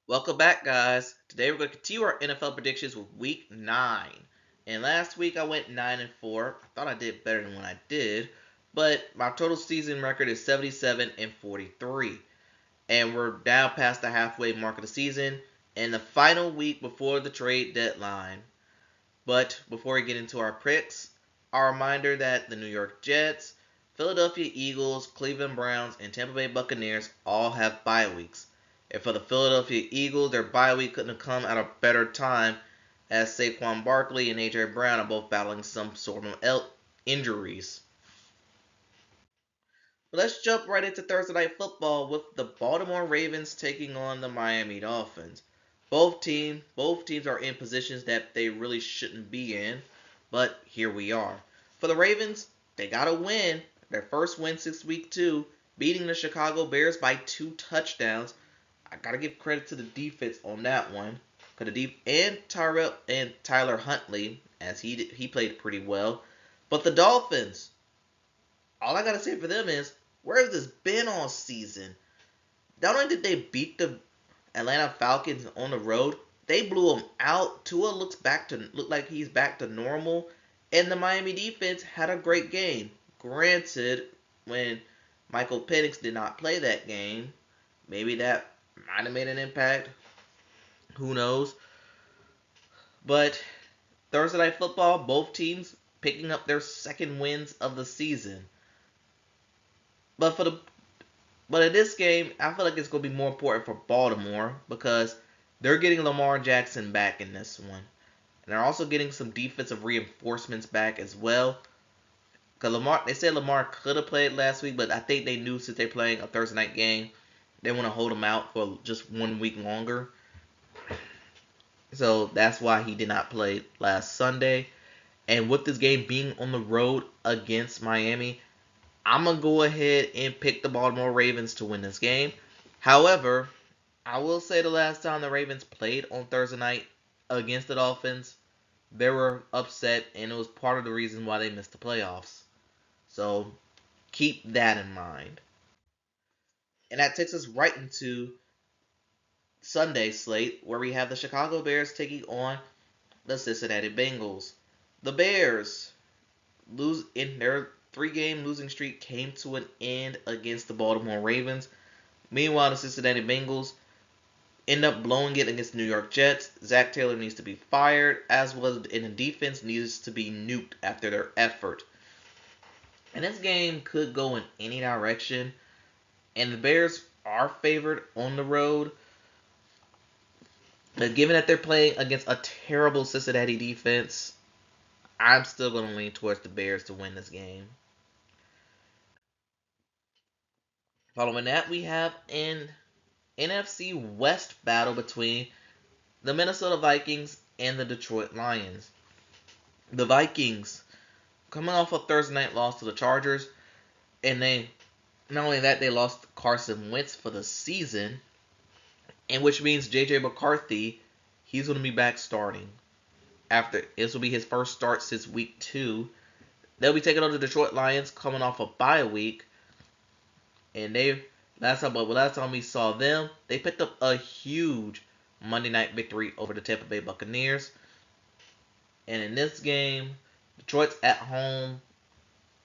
Welcome back, guys. Today we're going to continue our NFL predictions with Week 9. And last week I went 9-4. I thought I did better than what I did, but my total season record is 77-43. And we're down past the halfway mark of the season and the final week before the trade deadline. But before we get into our picks, a reminder that the New York Jets, Philadelphia Eagles, Cleveland Browns, and Tampa Bay Buccaneers all have bye weeks. And for the Philadelphia Eagles, their bye week couldn't have come at a better time as Saquon Barkley and A.J. Brown are both battling some sort of injuries. But let's jump right into Thursday Night Football with the Baltimore Ravens taking on the Miami Dolphins. Both teams are in positions that they really shouldn't be in, but here we are. For the Ravens, they got to win. Their first win since week 2, beating the Chicago Bears by 2 touchdowns. I got to give credit to the defense on that one. And Tyrell and Tyler Huntley, as he played pretty well. But the Dolphins, all I got to say for them is, where has this been all season? Not only did they beat the Atlanta Falcons on the road, they blew them out. Tua look like he's back to normal, and the Miami defense had a great game. Granted, when Michael Penix did not play that game, maybe that might have made an impact. Who knows? But Thursday Night Football, both teams picking up their second wins of the season. But for the But in this game, I feel like it's going to be more important for Baltimore because they're getting Lamar Jackson back in this one. And they're also getting some defensive reinforcements back as well. Because they said Lamar could have played last week, but I think they knew since they're playing a Thursday night game, they want to hold him out for just 1 week longer. So that's why he did not play last Sunday. And with this game being on the road against Miami, I'm going to go ahead and pick the Baltimore Ravens to win this game. However, I will say the last time the Ravens played on Thursday night against the Dolphins, they were upset, and it was part of the reason why they missed the playoffs. So keep that in mind. And that takes us right into Sunday slate, where we have the Chicago Bears taking on the Cincinnati Bengals. The Bears lose in their 3-game losing streak came to an end against the Baltimore Ravens. Meanwhile, the Cincinnati Bengals end up blowing it against the New York Jets. Zach Taylor needs to be fired, as well as the defense needs to be nuked after their effort. And this game could go in any direction. And the Bears are favored on the road. But given that they're playing against a terrible Cincinnati defense, I'm still going to lean towards the Bears to win this game. Following that, we have an NFC West battle between the Minnesota Vikings and the Detroit Lions. The Vikings, coming off a Thursday night loss to the Chargers, and not only that, they lost Carson Wentz for the season, and which means J.J. McCarthy, he's going to be back starting. This will be his first start since week 2. They'll be taking on the Detroit Lions coming off a bye week. And last time we saw them, they picked up a huge Monday night victory over the Tampa Bay Buccaneers. And in this game, Detroit's at home.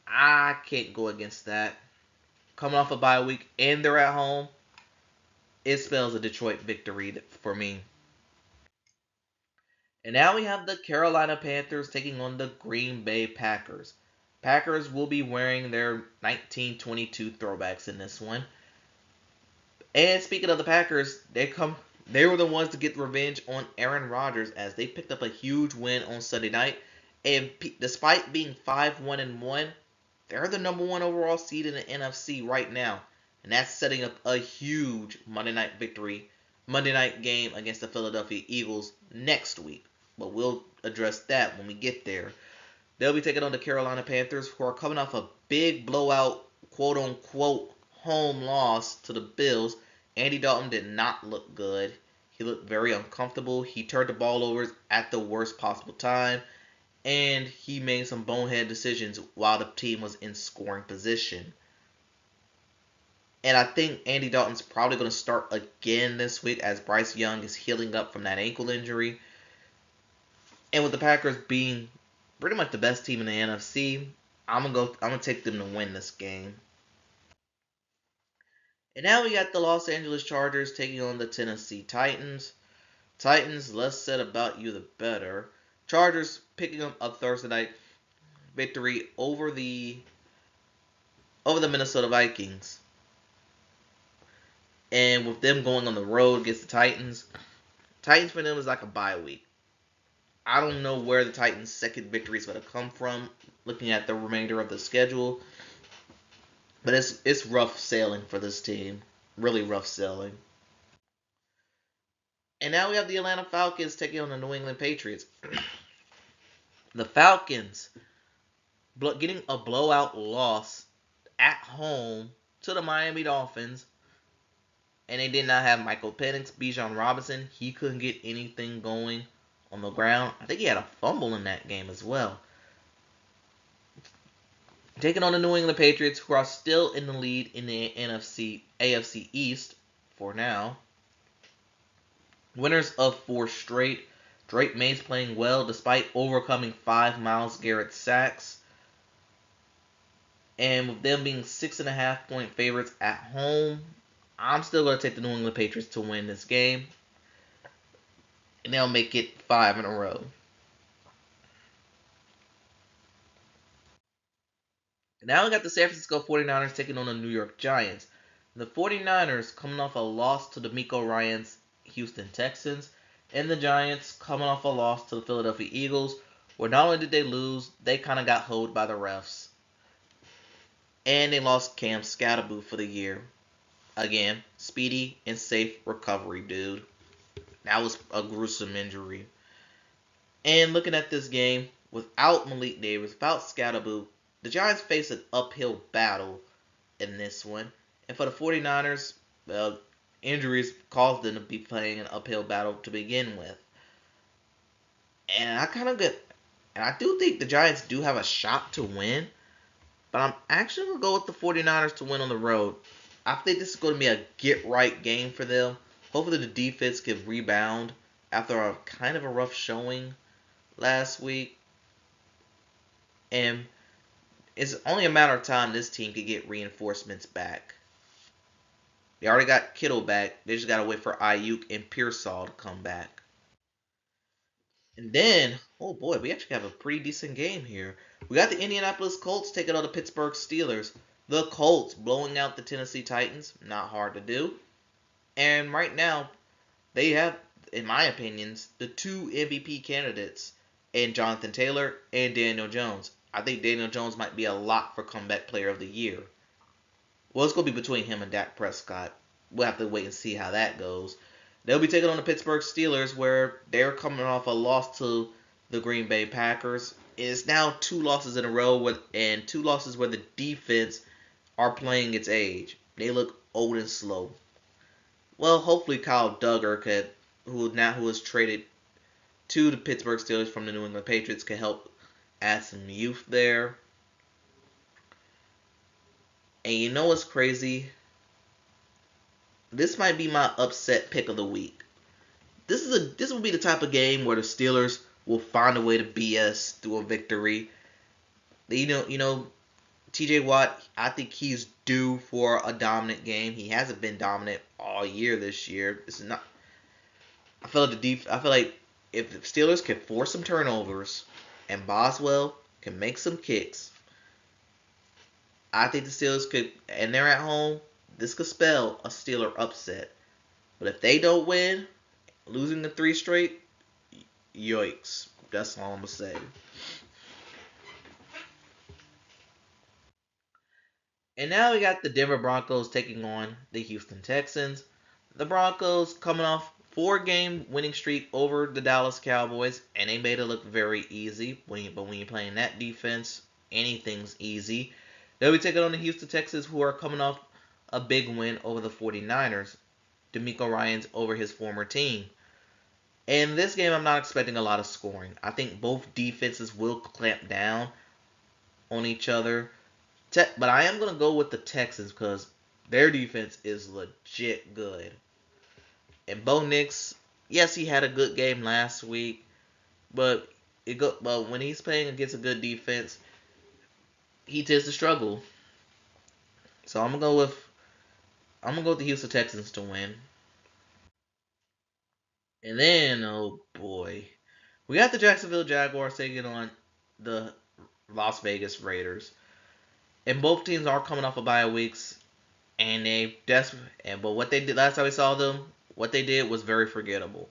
I can't go against that. Coming off a bye week and they're at home, it spells a Detroit victory for me. And now we have the Carolina Panthers taking on the Green Bay Packers. Packers will be wearing their 1922 throwbacks in this one. And speaking of the Packers, they were the ones to get revenge on Aaron Rodgers as they picked up a huge win on Sunday night. And despite being 5-1-1, they're the number 1 overall seed in the NFC right now. And that's setting up a huge Monday night game against the Philadelphia Eagles next week. But we'll address that when we get there. They'll be taking on the Carolina Panthers, who are coming off a big blowout, quote-unquote, home loss to the Bills. Andy Dalton did not look good. He looked very uncomfortable. He turned the ball over at the worst possible time. And he made some bonehead decisions while the team was in scoring position. And I think Andy Dalton's probably going to start again this week as Bryce Young is healing up from that ankle injury. And with the Packers being pretty much the best team in the NFC, I'm gonna take them to win this game. And now we got the Los Angeles Chargers taking on the Tennessee Titans. Titans, less said about you the better. Chargers picking up a Thursday night victory over the Minnesota Vikings. And with them going on the road against the Titans for them is like a bye week. I don't know where the Titans' second victory is going to come from, looking at the remainder of the schedule. But it's rough sailing for this team. Really rough sailing. And now we have the Atlanta Falcons taking on the New England Patriots. The Falcons getting a blowout loss at home to the Miami Dolphins. And they did not have Michael Penix, Bijan Robinson. He couldn't get anything going on the ground. I think he had a fumble in that game as well. Taking on the New England Patriots, who are still in the lead in the AFC East for now. Winners of 4 straight. Drake May's playing well despite overcoming 5 Myles Garrett sacks. And with them being 6.5-point favorites at home, I'm still going to take the New England Patriots to win this game. And they'll make it 5 in a row. Now we got the San Francisco 49ers taking on the New York Giants. The 49ers coming off a loss to DeMeco Ryans' Houston Texans. And the Giants coming off a loss to the Philadelphia Eagles, where not only did they lose, they kind of got hoed by the refs. And they lost Cam Scatterboo for the year. Again, speedy and safe recovery, dude. That was a gruesome injury. And looking at this game, without Malik Davis, without Scatterboo, the Giants face an uphill battle in this one. And for the 49ers, well, injuries caused them to be playing an uphill battle to begin with. And I do think the Giants do have a shot to win. But I'm actually going to go with the 49ers to win on the road. I think this is going to be a get-right game for them. Hopefully the defense can rebound after a kind of a rough showing last week. And it's only a matter of time this team can get reinforcements back. They already got Kittle back. They just got to wait for Ayuk and Pearsall to come back. And then, oh boy, we actually have a pretty decent game here. We got the Indianapolis Colts taking on the Pittsburgh Steelers. The Colts blowing out the Tennessee Titans. Not hard to do. And right now, they have, in my opinions, the 2 MVP candidates in Jonathan Taylor and Daniel Jones. I think Daniel Jones might be a lock for comeback player of the year. Well, it's going to be between him and Dak Prescott. We'll have to wait and see how that goes. They'll be taking on the Pittsburgh Steelers, where they're coming off a loss to the Green Bay Packers. It's now 2 losses in a row, and 2 losses where the defense are playing its age. They look old and slow. Well, hopefully Kyle Duggar, who is traded to the Pittsburgh Steelers from the New England Patriots, can help add some youth there. And you know what's crazy? This might be my upset pick of the week. This will be the type of game where the Steelers will find a way to BS through a victory. You know, T.J. Watt, I think he's due for a dominant game. He hasn't been dominant all year this year. This is not. I feel like if the Steelers can force some turnovers and Boswell can make some kicks, I think the Steelers could, and they're at home, this could spell a Steeler upset. But if they don't win, losing the 3 straight, yikes. That's all I'm going to say. And now we got the Denver Broncos taking on the Houston Texans. The Broncos coming off 4-game winning streak over the Dallas Cowboys, and they made it look very easy. But when you're playing that defense, anything's easy. They'll be taking on the Houston Texans, who are coming off a big win over the 49ers. DeMeco Ryans over his former team. In this game, I'm not expecting a lot of scoring. I think both defenses will clamp down on each other. But I am going to go with the Texans because Their defense is legit good. And Bo Nix, yes, he had a good game last week, but but when he's playing against a good defense, he tends to struggle. So I'm gonna go with the Houston Texans to win. And then, oh boy, we got the Jacksonville Jaguars taking on the Las Vegas Raiders, and both teams are coming off of bye weeks, and but what they did last time we saw them, what they did was very forgettable.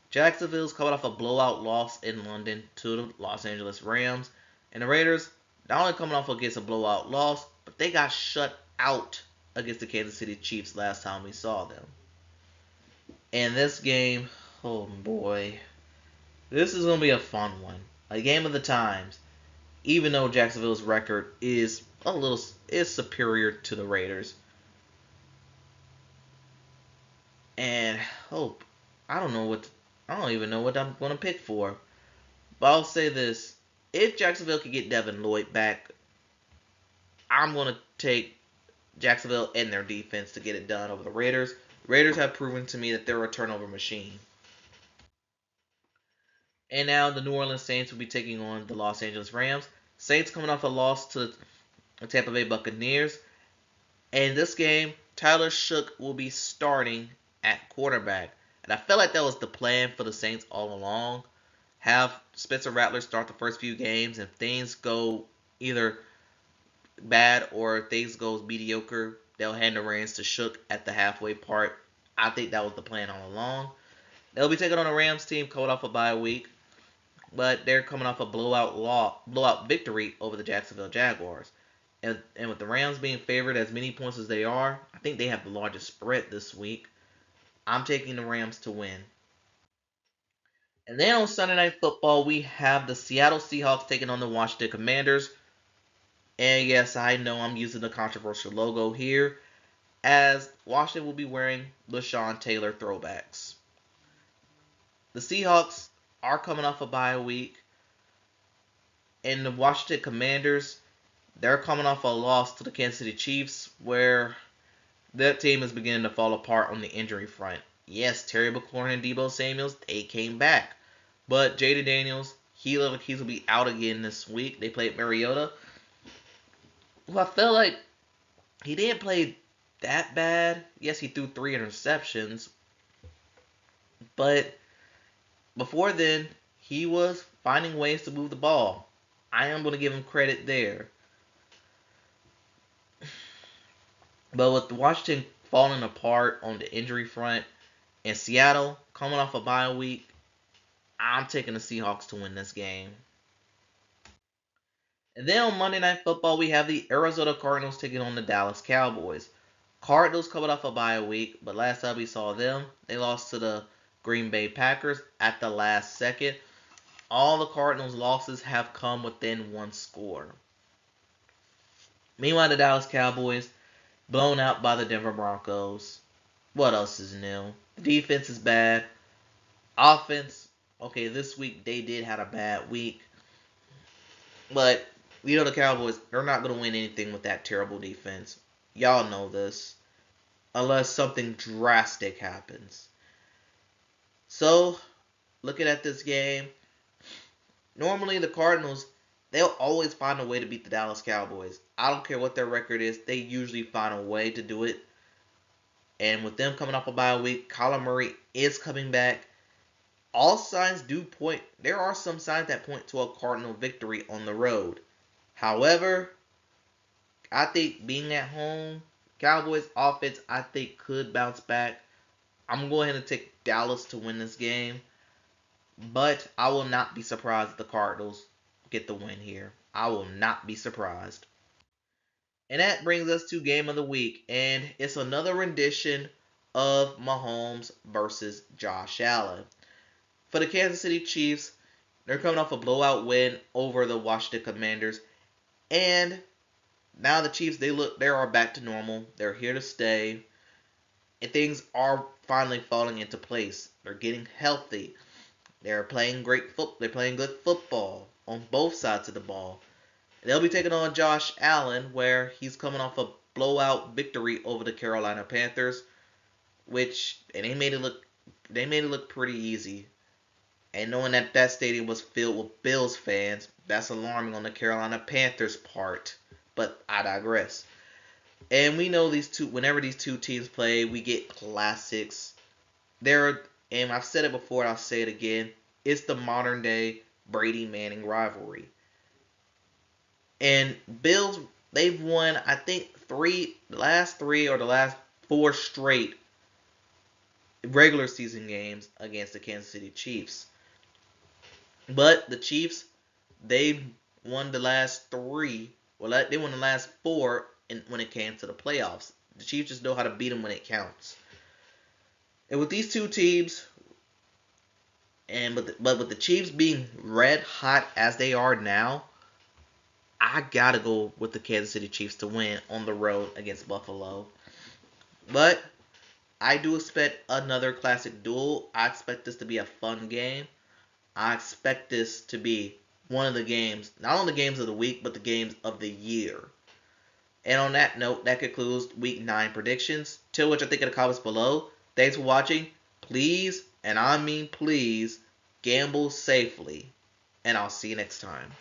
Jacksonville's coming off a blowout loss in London to the Los Angeles Rams, and the Raiders not only coming off against a blowout loss, but they got shut out against the Kansas City Chiefs last time we saw them. And this game, oh boy, this is gonna be a fun one, a game of the times. Even though Jacksonville's record is superior to the Raiders, and hope I don't even know what I'm gonna pick for. But I'll say this: if Jacksonville could get Devin Lloyd back, I'm gonna take Jacksonville and their defense to get it done over the Raiders. Raiders have proven to me that they're a turnover machine. And now the New Orleans Saints will be taking on the Los Angeles Rams. Saints coming off a loss to the Tampa Bay Buccaneers. And in this game, Tyler Shook will be starting at quarterback. And I felt like that was the plan for the Saints all along. Have Spencer Rattler start the first few games, and if things go either bad or if things go mediocre, they'll hand the reins to Shook at the halfway part. I think that was the plan all along. They'll be taking on a Rams team coming off a bye week, but they're coming off a blowout victory over the Jacksonville Jaguars. And with the Rams being favored as many points as they are, I think they have the largest spread this week. I'm taking the Rams to win. And then on Sunday Night Football, we have the Seattle Seahawks taking on the Washington Commanders. And yes, I know I'm using the controversial logo here, as Washington will be wearing LaShawn Taylor throwbacks. The Seahawks are coming off a bye week, and the Washington Commanders, they're coming off a loss to the Kansas City Chiefs, where that team is beginning to fall apart on the injury front. Yes, Terry McLaurin and Deebo Samuels, they came back. But Jaden Daniels, he looks like he's going to be out again this week. They played Mariota, who I felt like he didn't play that bad. Yes, he threw 3 interceptions. But before then, he was finding ways to move the ball. I am going to give him credit there. But with Washington falling apart on the injury front and Seattle coming off a bye week, I'm taking the Seahawks to win this game. And then on Monday Night Football, we have the Arizona Cardinals taking on the Dallas Cowboys. Cardinals coming off a bye week, but last time we saw them, they lost to the Green Bay Packers at the last second. All the Cardinals' losses have come within one score. Meanwhile, the Dallas Cowboys blown out by the Denver Broncos. What else is new? The defense is bad. Offense, okay, this week they did have a bad week. But, you know, the Cowboys, they're not going to win anything with that terrible defense. Y'all know this. Unless something drastic happens. So, looking at this game, normally the Cardinals, they'll always find a way to beat the Dallas Cowboys. I don't care what their record is, they usually find a way to do it. And with them coming off a bye week, Kyler Murray is coming back. All signs do point, there are some signs that point to a Cardinal victory on the road. However, I think being at home, Cowboys offense, I think could bounce back. I'm going to take Dallas to win this game. But I will not be surprised if the Cardinals get the win here. I will not be surprised. And that brings us to game of the week. And it's another rendition of Mahomes versus Josh Allen. For the Kansas City Chiefs, they're coming off a blowout win over the Washington Commanders. And now the Chiefs, they are back to normal. They're here to stay. And things are finally falling into place. They're getting healthy. They're playing They're playing good football on both sides of the ball. They'll be taking on Josh Allen, where he's coming off a blowout victory over the Carolina Panthers, and they made it look pretty easy. And knowing that that stadium was filled with Bills fans, that's alarming on the Carolina Panthers' part. But I digress. And we know whenever these two teams play, we get classics. And I've said it before, and I'll say it again. It's the modern day Brady Manning rivalry. And Bills, they've won, I think, the last three or the last four straight regular season games against the Kansas City Chiefs. But the Chiefs, they've won the last three. Well, they won the last four when it came to the playoffs. The Chiefs just know how to beat them when it counts. And with these two teams, but with the Chiefs being red hot as they are now, I gotta go with the Kansas City Chiefs to win on the road against Buffalo. But I do expect another classic duel. I expect this to be a fun game. I expect this to be one of the games, not only the games of the week, but the games of the year. And on that note, that concludes Week 9 predictions. Tell what you think in the comments below. Thanks for watching. Please, and I mean please, gamble safely. And I'll see you next time.